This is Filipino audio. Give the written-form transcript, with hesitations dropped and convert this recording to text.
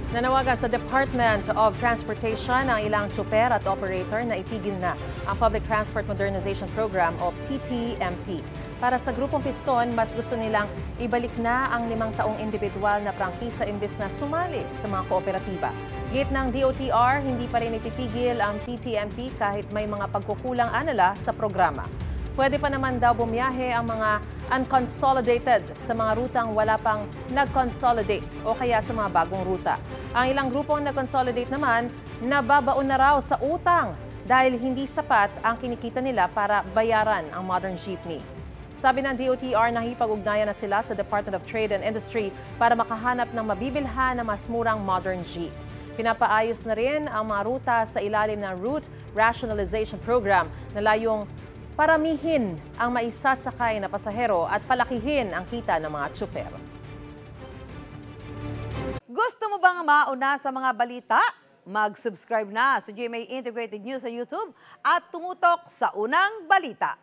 Nanawagan sa Department of Transportation ang ilang tsuper at operator na itigil na ang Public Transport Modernization Program o PTMP. Para sa grupong Piston, mas gusto nilang ibalik na ang 5 taong individual na prangkisa imbes na sumali sa mga kooperatiba. Git ng DOTR, hindi pa rin ititigil ang PTMP kahit may mga pagkukulang anala sa programa. Pwede pa naman daw bumiyahe ang mga unconsolidated sa mga rutang wala pang nag-consolidate o kaya sa mga bagong ruta. Ang ilang grupong nag-consolidate naman, nababaon na raw sa utang dahil hindi sapat ang kinikita nila para bayaran ang modern jeepney. Sabi ng DOTR, nakipag-ugnayan na sila sa Department of Trade and Industry para makahanap ng mabibilhan na mas murang modern jeep. Pinapaayos na rin ang mga ruta sa ilalim ng Route Rationalization Program na layong paramihin ang maisasakay na pasahero at palakihin ang kita ng mga tsuper. Gusto mo bang mauna sa mga balita? Mag-subscribe na sa GMA Integrated News sa YouTube at tumutok sa unang balita.